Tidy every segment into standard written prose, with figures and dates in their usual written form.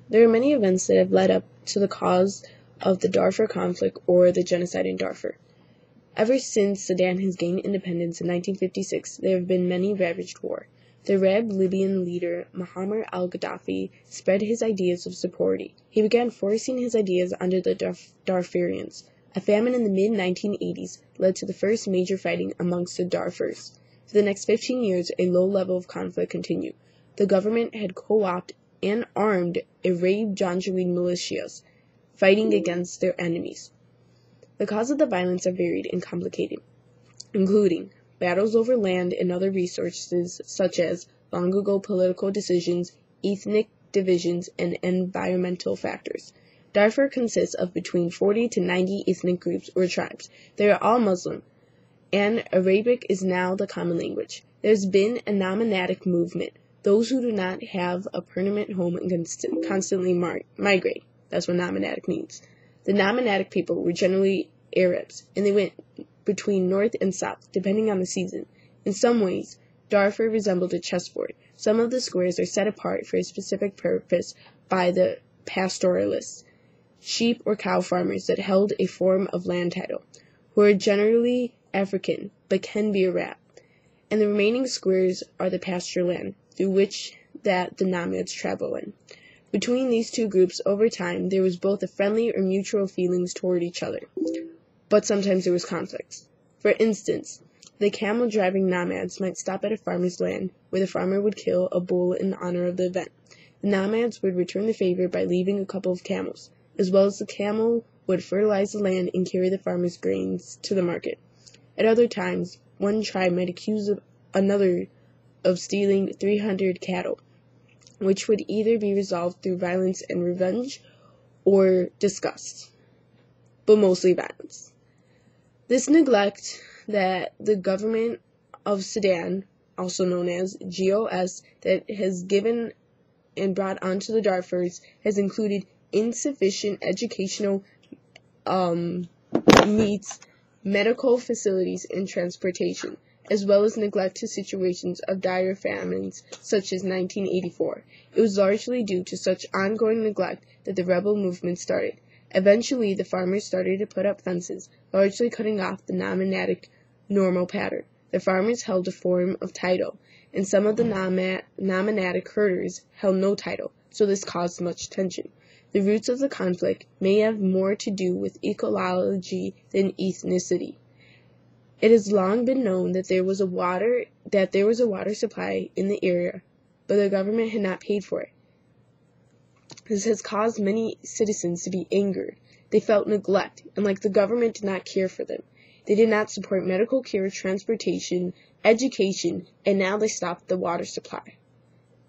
There are many events that have led up to the cause of the Darfur conflict or the genocide in Darfur. Ever since Sudan has gained independence in 1956, there have been many ravaged war. The Arab Libyan leader Muammar al-Gaddafi spread his ideas of superiority. He began forcing his ideas onto the Darfurians. A famine in the mid-1980s led to the first major fighting amongst the Darfurs. For the next 15 years, a low level of conflict continued. The government had co-opted and armed Arab Janjaweed militias, fighting against their enemies. The causes of the violence are varied and complicated, including battles over land and other resources such as long-ago political decisions, ethnic divisions, and environmental factors. Darfur consists of between 40 to 90 ethnic groups or tribes. They are all Muslim, and Arabic is now the common language. There's been a nomadic movement, those who do not have a permanent home and constantly migrate. That's what nomadic means. The nomadic people were generally Arabs, and they went between north and south, depending on the season. In some ways, Darfur resembled a chessboard. Some of the squares are set apart for a specific purpose by the pastoralists, sheep or cow farmers that held a form of land title, who are generally African, but can be Arab. And the remaining squares are the pasture land, through which the nomads travel in. Between these two groups, over time, there was both a friendly or mutual feelings toward each other, but sometimes there was conflicts. For instance, the camel-driving nomads might stop at a farmer's land, where the farmer would kill a bull in honor of the event. The nomads would return the favor by leaving a couple of camels, as well as the camel would fertilize the land and carry the farmer's grains to the market. At other times, one tribe might accuse another of stealing 300 cattle, which would either be resolved through violence and revenge or disgust, but mostly violence. This neglect that the government of Sudan, also known as GOS, that has given and brought onto the Darfurs has included insufficient educational needs, medical facilities, and transportation, as well as neglect to situations of dire famines such as 1984. It was largely due to such ongoing neglect that the rebel movement started. Eventually, the farmers started to put up fences, largely cutting off the nomadic normal pattern. The farmers held a form of title, and some of the nomadic herders held no title, so this caused much tension. The roots of the conflict may have more to do with ecology than ethnicity. It has long been known that there was a water supply in the area, but the government had not paid for it. This has caused many citizens to be angered. They felt neglect, and like the government did not care for them. They did not support medical care, transportation, education, and now they stopped the water supply.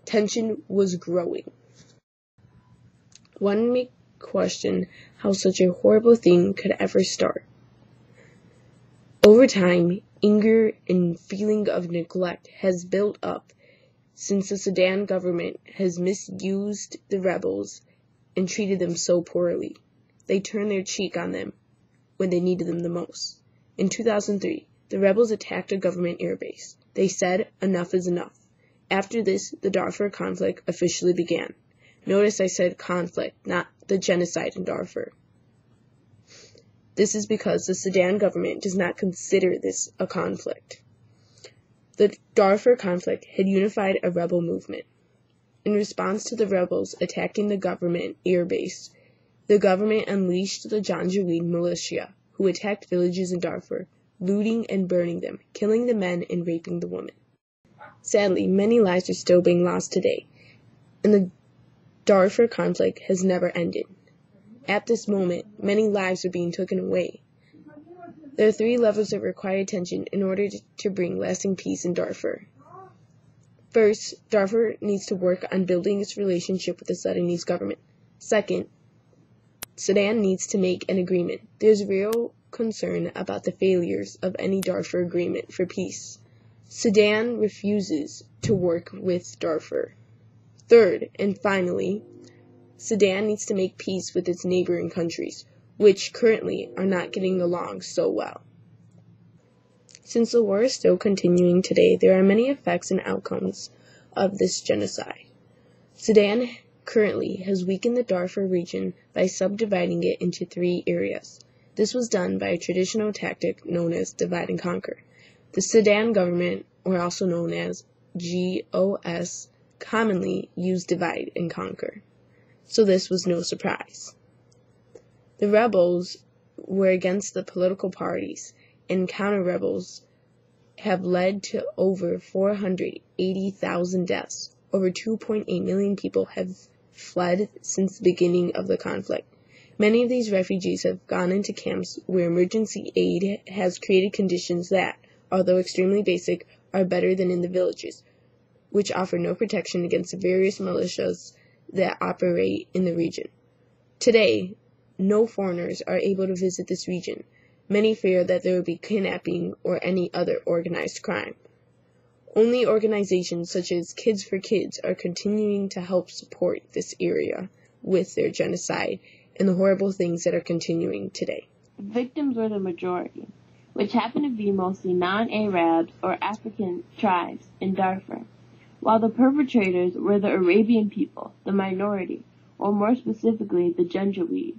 Tension was growing. One may question how such a horrible thing could ever start. Over time, anger and feeling of neglect has built up since the Sudan government has misused the rebels and treated them so poorly. They turned their cheek on them when they needed them the most. In 2003, the rebels attacked a government airbase. They said, "Enough is enough." After this, the Darfur conflict officially began. Notice I said conflict, not the genocide in Darfur. This is because the Sudan government does not consider this a conflict. The Darfur conflict had unified a rebel movement. In response to the rebels attacking the government airbase, the government unleashed the Janjaweed militia, who attacked villages in Darfur, looting and burning them, killing the men and raping the women. Sadly, many lives are still being lost today, and the Darfur conflict has never ended. At this moment, many lives are being taken away. There are 3 levels that require attention in order to bring lasting peace in Darfur. First, Darfur needs to work on building its relationship with the Sudanese government. Second, Sudan needs to make an agreement. There's real concern about the failures of any Darfur agreement for peace. Sudan refuses to work with Darfur. Third, and finally, Sudan needs to make peace with its neighboring countries, which currently are not getting along so well. Since the war is still continuing today, there are many effects and outcomes of this genocide. Sudan currently has weakened the Darfur region by subdividing it into 3 areas. This was done by a traditional tactic known as divide and conquer. The Sudan government, or also known as GOS, commonly used divide and conquer, so this was no surprise. The rebels were against the political parties, and counter-rebels have led to over 480,000 deaths. Over 2.8 million people have fled since the beginning of the conflict. Many of these refugees have gone into camps where emergency aid has created conditions that, although extremely basic, are better than in the villages, which offer no protection against the various militias that operate in the region. Today, no foreigners are able to visit this region. Many fear that there will be kidnapping or any other organized crime. Only organizations such as Kids for Kids are continuing to help support this area with their genocide and the horrible things that are continuing today. Victims were the majority, which happened to be mostly non-Arabs or African tribes in Darfur, while the perpetrators were the Arabian people, the minority, or more specifically, the Janjaweed.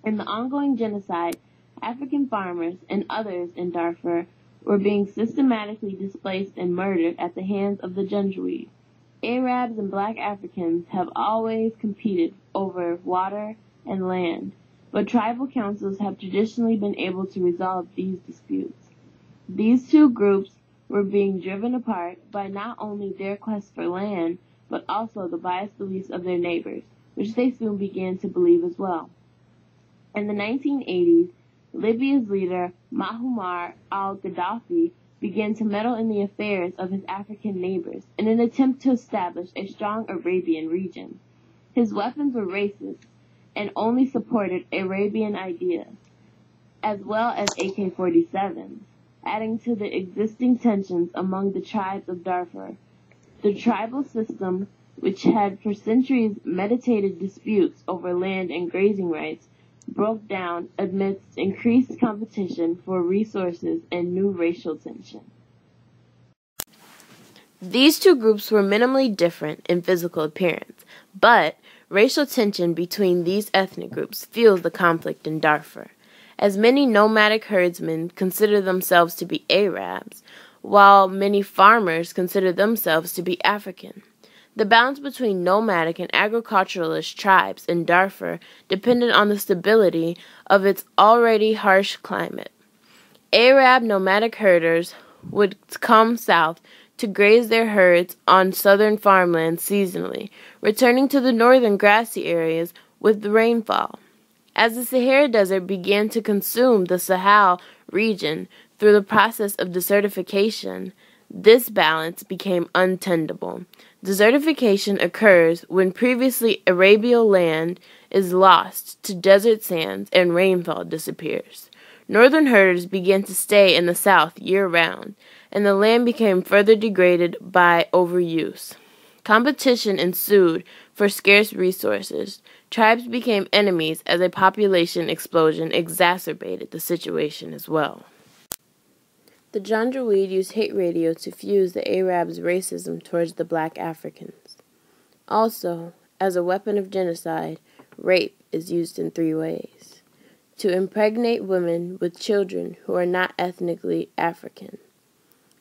In the ongoing genocide, African farmers and others in Darfur were being systematically displaced and murdered at the hands of the Janjaweed. Arabs and black Africans have always competed over water and land, but tribal councils have traditionally been able to resolve these disputes. These two groups were being driven apart by not only their quest for land, but also the biased beliefs of their neighbors, which they soon began to believe as well. In the 1980s, Libya's leader, Muammar al-Gaddafi, began to meddle in the affairs of his African neighbors in an attempt to establish a strong Arabian region. His weapons were racist and only supported Arabian ideas, as well as AK-47s, adding to the existing tensions among the tribes of Darfur. The tribal system, which had for centuries mediated disputes over land and grazing rights, broke down amidst increased competition for resources and new racial tension. These two groups were minimally different in physical appearance, but racial tension between these ethnic groups fuels the conflict in Darfur, as many nomadic herdsmen consider themselves to be Arabs, while many farmers consider themselves to be African. The balance between nomadic and agriculturalist tribes in Darfur depended on the stability of its already harsh climate. Arab nomadic herders would come south to graze their herds on southern farmlands seasonally, returning to the northern grassy areas with the rainfall. As the Sahara Desert began to consume the Sahel region through the process of desertification, this balance became untenable. Desertification occurs when previously arable land is lost to desert sands and rainfall disappears. Northern herders began to stay in the south year-round, and the land became further degraded by overuse. Competition ensued for scarce resources. Tribes became enemies as a population explosion exacerbated the situation as well. The Janjaweed used hate radio to fuse the Arabs' racism towards the black Africans. Also, as a weapon of genocide, rape is used in 3 ways. To impregnate women with children who are not ethnically African.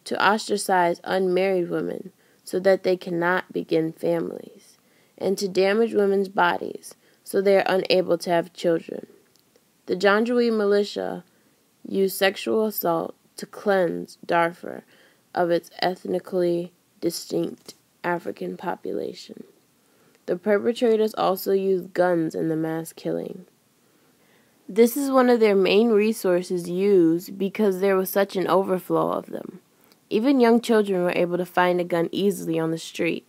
To ostracize unmarried women so that they cannot begin families. And to damage women's bodies so they are unable to have children. The Janjaweed militia used sexual assault to cleanse Darfur of its ethnically distinct African population. The perpetrators also used guns in the mass killing. This is one of their main resources used because there was such an overflow of them. Even young children were able to find a gun easily on the street.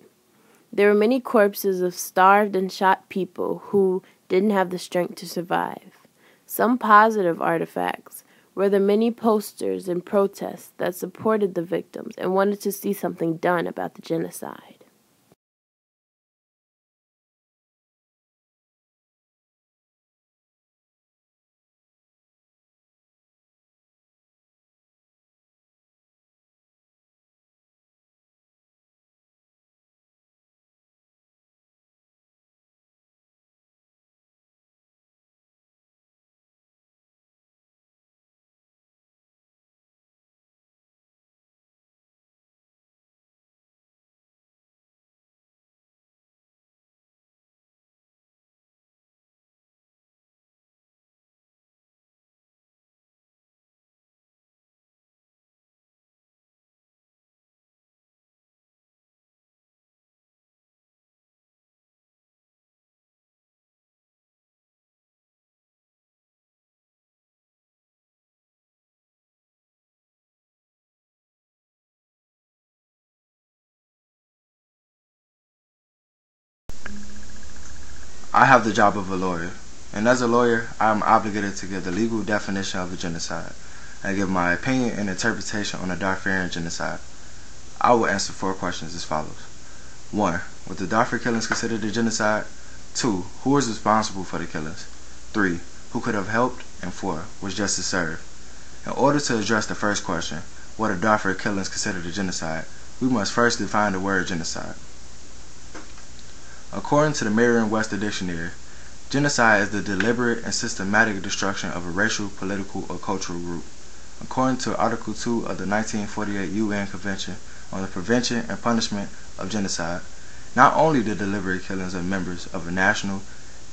There were many corpses of starved and shot people who didn't have the strength to survive. Some positive artifacts were the many posters and protests that supported the victims and wanted to see something done about the genocide. I have the job of a lawyer, and as a lawyer, I am obligated to give the legal definition of a genocide and give my opinion and interpretation on the Darfurian genocide. I will answer 4 questions as follows. 1. Was the Darfur killings considered a genocide? 2. Who was responsible for the killings? 3. Who could have helped? And 4. Was justice served? In order to address the first question, were the Darfur killings considered a genocide, we must first define the word genocide. According to the Merriam-Webster Dictionary, genocide is the deliberate and systematic destruction of a racial, political, or cultural group. According to Article 2 of the 1948 UN Convention on the Prevention and Punishment of Genocide, not only the deliberate killings of members of a national,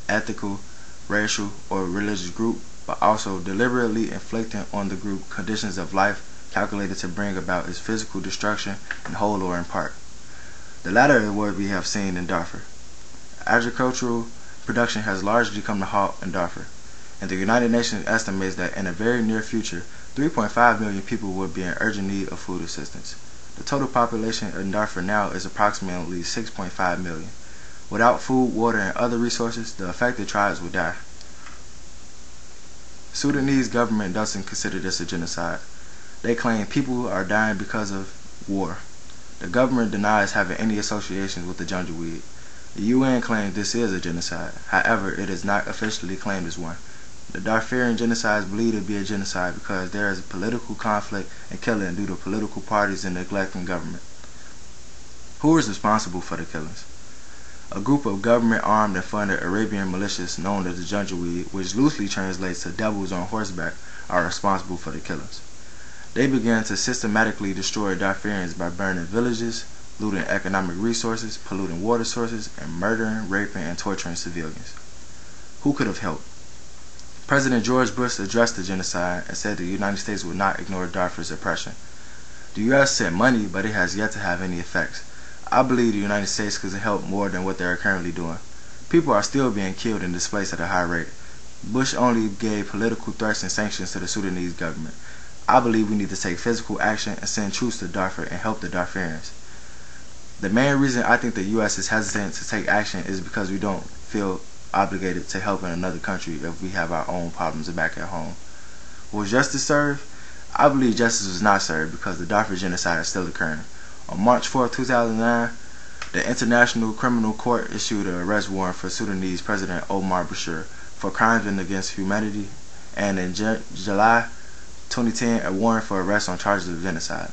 ethnical, racial, or religious group, but also deliberately inflicting on the group conditions of life calculated to bring about its physical destruction in whole or in part. The latter is what we have seen in Darfur. Agricultural production has largely come to halt in Darfur, and the United Nations estimates that in the very near future, 3.5 million people will be in urgent need of food assistance. The total population in Darfur now is approximately 6.5 million. Without food, water, and other resources, the affected tribes will die. Sudanese government doesn't consider this a genocide. They claim people are dying because of war. The government denies having any associations with the Janjaweed. The UN claims this is a genocide. However, it is not officially claimed as one. The Darfurian genocide is believed to be a genocide because there is a political conflict and killing due to political parties and neglecting government. Who is responsible for the killings? A group of government-armed and funded Arabian militias known as the Janjaweed, which loosely translates to devils on horseback, are responsible for the killings. They began to systematically destroy Darfurians by burning villages, looting economic resources, polluting water sources, and murdering, raping, and torturing civilians. Who could have helped? President George Bush addressed the genocide and said the United States would not ignore Darfur's oppression. The U.S. sent money, but it has yet to have any effects. I believe the United States could help more than what they are currently doing. People are still being killed and displaced at a high rate. Bush only gave political threats and sanctions to the Sudanese government. I believe we need to take physical action and send troops to Darfur and help the Darfurians. The main reason I think the U.S. is hesitant to take action is because we don't feel obligated to help in another country if we have our own problems back at home. Was justice served? I believe justice was not served because the Darfur genocide is still occurring. On March 4, 2009, the International Criminal Court issued an arrest warrant for Sudanese President Omar Bashir for crimes against humanity, and in July 2010, a warrant for arrest on charges of genocide.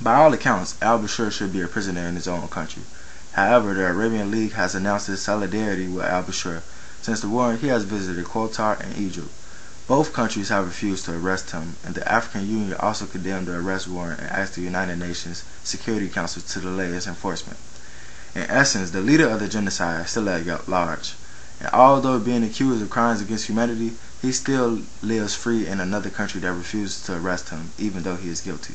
By all accounts, al-Bashir should be a prisoner in his own country. However, the Arabian League has announced its solidarity with al-Bashir. Since the war, he has visited Qatar and Egypt. Both countries have refused to arrest him, and the African Union also condemned the arrest warrant and asked the United Nations Security Council to delay its enforcement. In essence, the leader of the genocide is still at large, and although being accused of crimes against humanity, he still lives free in another country that refuses to arrest him, even though he is guilty.